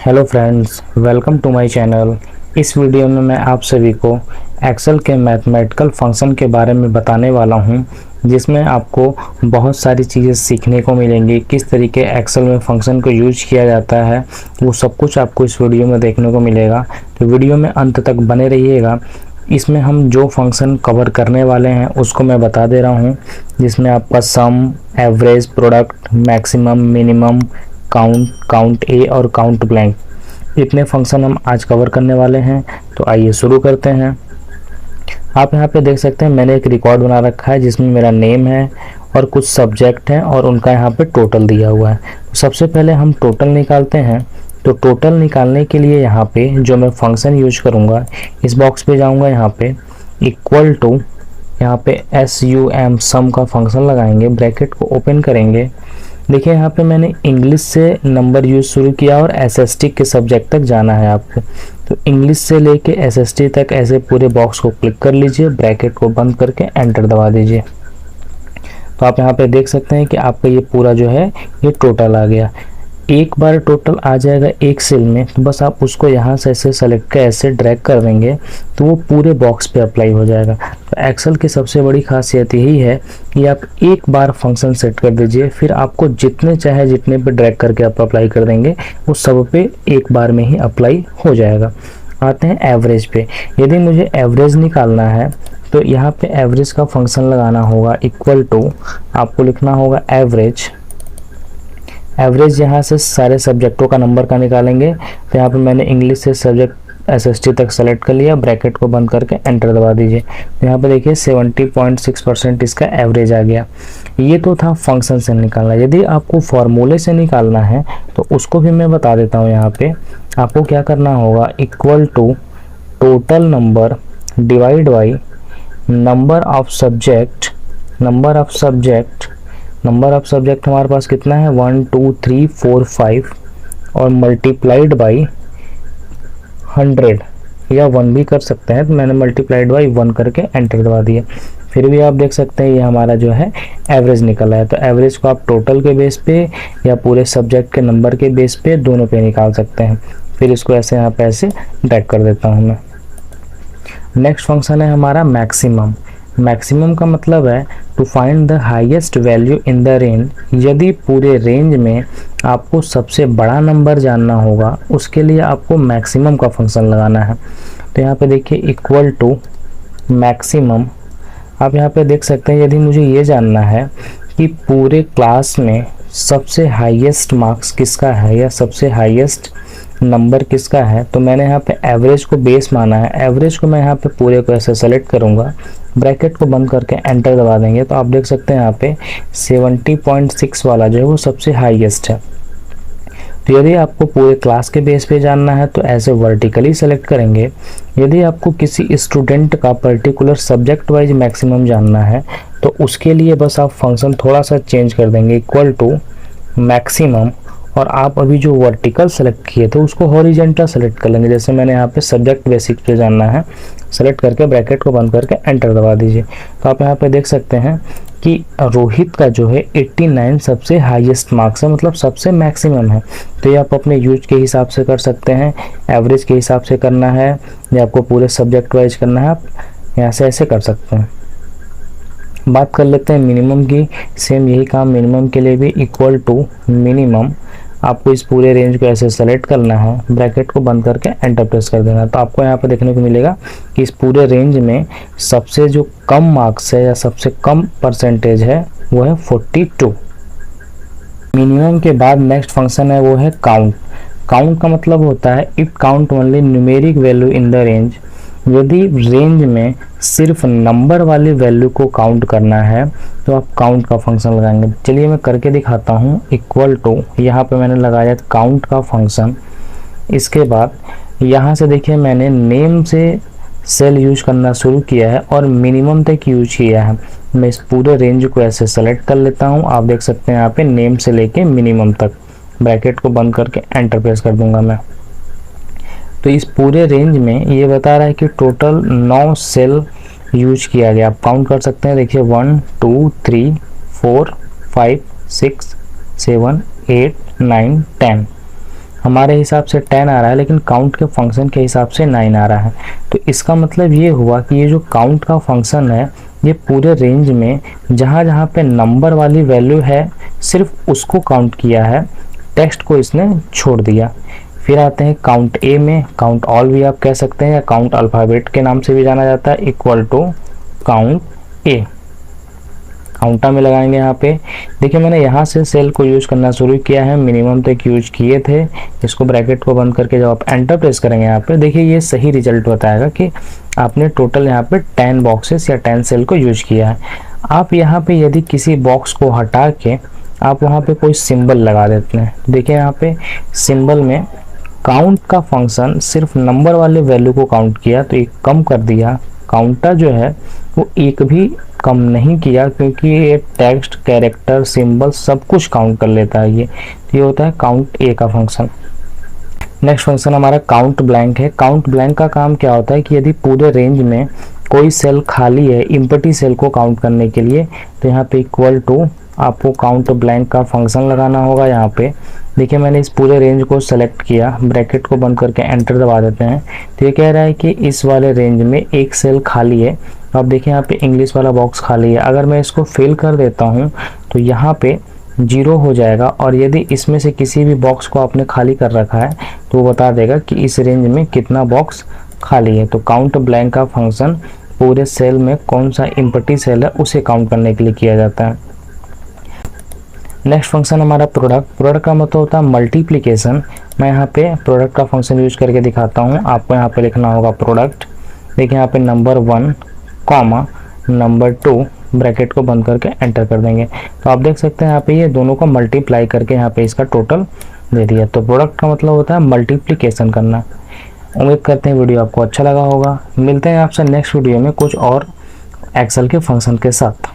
Hello friends, welcome to my channel. इस video में मैं आप सभी को एक्सेल के मैथमेटिकल फंक्शन के बारे में बताने वाला हूं, जिसमें आपको बहुत सारी चीज़ें सीखने को मिलेंगी। किस तरीके एक्सेल में फंक्शन को यूज किया जाता है वो सब कुछ आपको इस वीडियो में देखने को मिलेगा। तो वीडियो में अंत तक बने रहिएगा। इसमें हम जो फंक्शन कवर करने वाले हैं उसको मैं बता दे रहा हूँ, जिसमें आपका sum, average, product, maximum, minimum, count A और काउंट ब्लैंक, इतने फंक्शन हम आज कवर करने वाले हैं। तो आइए शुरू करते हैं। आप यहाँ पे देख सकते हैं मैंने एक रिकॉर्ड बना रखा है जिसमें मेरा नेम है और कुछ सब्जेक्ट हैं और उनका यहाँ पे टोटल दिया हुआ है। सबसे पहले हम टोटल निकालते हैं। तो टोटल निकालने के लिए यहाँ पे जो मैं फंक्शन यूज करूँगा, इस बॉक्स पे जाऊँगा, यहाँ पे इक्वल टू, यहाँ पे SUM सम का फंक्शन लगाएंगे, ब्रैकेट को ओपन करेंगे। देखिए यहाँ पे मैंने इंग्लिश से नंबर यूज शुरू किया और SST के सब्जेक्ट तक जाना है आपको। तो इंग्लिश से लेके SST तक ऐसे पूरे बॉक्स को क्लिक कर लीजिए, ब्रैकेट को बंद करके एंटर दबा दीजिए। तो आप यहाँ पे देख सकते हैं कि आपका ये पूरा जो है ये टोटल आ गया। एक बार टोटल आ जाएगा एक सेल में, तो बस आप उसको यहाँ से ऐसे सेलेक्ट कर ऐसे ड्रैग कर देंगे तो वो पूरे बॉक्स पे अप्लाई हो जाएगा। तो एक्सेल की सबसे बड़ी खासियत यही है कि आप एक बार फंक्शन सेट कर दीजिए, फिर आपको जितने चाहे जितने पे ड्रैग करके आप अप्लाई कर देंगे वो सब पे एक बार में ही अप्लाई हो जाएगा। आते हैं एवरेज पे। यदि मुझे एवरेज निकालना है तो यहाँ पे एवरेज का फंक्शन लगाना होगा, इक्वल टू, आपको लिखना होगा एवरेज। एवरेज यहाँ से सारे सब्जेक्टों का नंबर का निकालेंगे। तो यहाँ पे मैंने इंग्लिश से सब्जेक्ट SST तक सेलेक्ट कर लिया, ब्रैकेट को बंद करके एंटर दबा दीजिए। तो यहाँ पे देखिए 70.6% इसका एवरेज आ गया। ये तो था फंक्शन से निकालना। यदि आपको फॉर्मूले से निकालना है तो उसको भी मैं बता देता हूँ। यहाँ पे आपको क्या करना होगा, equal to total number divide by number of subject. Number of subject हमारे पास कितना है, 1 2 3 4 5, और मल्टीप्लाइड बाई 100 या 1 भी कर सकते हैं। तो मैंने मल्टीप्लाइड बाई 1 करके एंटर दबा दिया। फिर भी आप देख सकते हैं ये हमारा जो है एवरेज निकला है। तो एवरेज को आप टोटल के बेस पे या पूरे सब्जेक्ट के नंबर के बेस पे, दोनों पे निकाल सकते हैं। फिर इसको ऐसे यहाँ पे ऐसे ड्रैग कर देता हूँ मैं। नेक्स्ट फंक्शन है हमारा मैक्सिमम। मैक्सिमम का मतलब है to find the highest value in the range. यदि पूरे रेंज में आपको सबसे बड़ा नंबर जानना होगा, उसके लिए आपको मैक्सिमम का फंक्शन लगाना है। तो यहाँ पे देखिए इक्वल टू मैक्सिमम। आप यहाँ पे देख सकते हैं यदि मुझे ये जानना है कि पूरे क्लास में सबसे हाईएस्ट मार्क्स किसका है या सबसे हाईएस्ट नंबर किसका है, तो मैंने यहाँ पे एवरेज को बेस माना है। एवरेज को मैं यहाँ पे पूरे को ऐसे सेलेक्ट करूँगा, ब्रैकेट को बंद करके एंटर दबा देंगे। तो आप देख सकते हैं यहाँ पे 70.6 वाला जो है वो सबसे हाईएस्ट है। तो यदि आपको पूरे क्लास के बेस पे जानना है तो ऐसे वर्टिकली सेलेक्ट करेंगे। यदि आपको किसी स्टूडेंट का पर्टिकुलर सब्जेक्ट वाइज मैक्सिमम जानना है तो उसके लिए बस आप फंक्शन थोड़ा सा चेंज कर देंगे, इक्वल टू मैक्सिमम, और आप अभी जो वर्टिकल सेलेक्ट किए थे उसको हॉरिजॉन्टल सेलेक्ट कर लेंगे। जैसे मैंने यहाँ पे सब्जेक्ट बेसिक पे जानना है, सेलेक्ट करके ब्रैकेट को बंद करके एंटर दबा दीजिए। तो आप यहाँ पे देख सकते हैं कि रोहित का जो है 89 सबसे हाईएस्ट मार्क्स है, मतलब सबसे मैक्सिमम है। तो ये आप अपने यूज के हिसाब से कर सकते हैं, एवरेज के हिसाब से करना है या आपको पूरे सब्जेक्ट वाइज करना है, आप यहाँ से ऐसे कर सकते हैं। बात कर लेते हैं मिनिमम की। सेम यही काम मिनिमम के लिए भी, इक्वल टू मिनिमम। आपको इस पूरे रेंज को ऐसे सेलेक्ट करना है, ब्रैकेट को बंद करके एंटर प्रेस कर देना है। तो आपको यहाँ पर देखने को मिलेगा कि इस पूरे रेंज में सबसे जो कम मार्क्स है या सबसे कम परसेंटेज है वो है 42। मिनिमम के बाद नेक्स्ट फंक्शन है वो है काउंट। काउंट का मतलब होता है if count only numeric value in the range. यदि रेंज में सिर्फ नंबर वाली वैल्यू को काउंट करना है तो आप काउंट का फंक्शन लगाएंगे। चलिए मैं करके दिखाता हूँ। इक्वल टू, यहाँ पे मैंने लगाया काउंट का फंक्शन। इसके बाद यहाँ से देखिए मैंने नेम से सेल यूज करना शुरू किया है और मिनिमम तक यूज किया है। मैं इस पूरे रेंज को ऐसे सेलेक्ट कर लेता हूँ। आप देख सकते हैं यहाँ पे नेम से लेके मिनिमम तक, ब्रैकेट को बंद करके एंटर प्रेस कर दूंगा मैं। तो इस पूरे रेंज में ये बता रहा है कि टोटल 9 सेल यूज किया गया। आप काउंट कर सकते हैं, देखिए 1 2 3 4 5 6 7 8 9 10। हमारे हिसाब से 10 आ रहा है, लेकिन काउंट के फंक्शन के हिसाब से 9 आ रहा है। तो इसका मतलब ये हुआ कि ये जो काउंट का फंक्शन है ये पूरे रेंज में जहाँ जहाँ पे नंबर वाली वैल्यू है सिर्फ उसको काउंट किया है, टेक्स्ट को इसने छोड़ दिया। फिर आते हैं काउंट ए में, काउंट ऑल भी आप कह सकते हैं या काउंट अल्फ़ाबेट के नाम से भी जाना जाता है, इक्वल टू काउंट ए। काउंटा में लगाएंगे यहाँ पे। देखिए मैंने यहाँ से सेल को यूज करना शुरू किया है, मिनिमम तक यूज किए थे। इसको ब्रैकेट को बंद करके जब आप एंटर प्रेस करेंगे यहाँ पे, देखिए ये सही रिजल्ट बताएगा कि आपने टोटल यहाँ पे 10 बॉक्सेस या 10 सेल को यूज किया है। आप यहाँ पे यदि किसी बॉक्स को हटा के आप वहाँ पे कोई सिंबल लगा देते हैं, देखिए यहाँ पे सिंबल में काउंट का फंक्शन सिर्फ नंबर वाले वैल्यू को काउंट किया तो एक कम कर दिया। काउंटा जो है वो एक भी कम नहीं किया, क्योंकि ये टेक्स्ट, कैरेक्टर, सिंबल सब कुछ काउंट कर लेता है। ये होता है काउंट ए का फंक्शन। नेक्स्ट फंक्शन हमारा काउंट ब्लैंक है। काउंट ब्लैंक का काम क्या होता है कि यदि पूरे रेंज में कोई सेल खाली है एम्प्टी सेल को काउंट करने के लिए, तो यहाँ पे इक्वल टू आपको काउंट ब्लैंक का फंक्शन लगाना होगा। यहाँ पे देखिए मैंने इस पूरे रेंज को सेलेक्ट किया, ब्रैकेट को बंद करके एंटर दबा देते हैं। तो ये कह रहा है कि इस वाले रेंज में एक सेल खाली है। तो आप देखिए यहाँ पे इंग्लिश वाला बॉक्स खाली है। अगर मैं इसको फिल कर देता हूँ तो यहाँ पे 0 हो जाएगा, और यदि इसमें से किसी भी बॉक्स को आपने खाली कर रखा है तो वो बता देगा कि इस रेंज में कितना बॉक्स खाली है। तो काउंट ब्लैंक का फंक्शन पूरे सेल में कौन सा एम्प्टी सेल है उसे काउंट करने के लिए किया जाता है। नेक्स्ट फंक्शन हमारा प्रोडक्ट। प्रोडक्ट का मतलब होता है मल्टीप्लिकेशन। मैं यहाँ पे प्रोडक्ट का फंक्शन यूज करके दिखाता हूँ। आपको यहाँ पे लिखना होगा प्रोडक्ट। देखिए यहाँ पे नंबर 1 कॉमा नंबर 2 ब्रैकेट को बंद करके एंटर कर देंगे। तो आप देख सकते हैं यहाँ पे ये दोनों को मल्टीप्लाई करके यहाँ पे इसका टोटल दे दिया। तो प्रोडक्ट का मतलब होता है मल्टीप्लिकेशन करना। उम्मीद करते हैं वीडियो आपको अच्छा लगा होगा। मिलते हैं आपसे नेक्स्ट वीडियो में कुछ और एक्सेल के फंक्शन के साथ।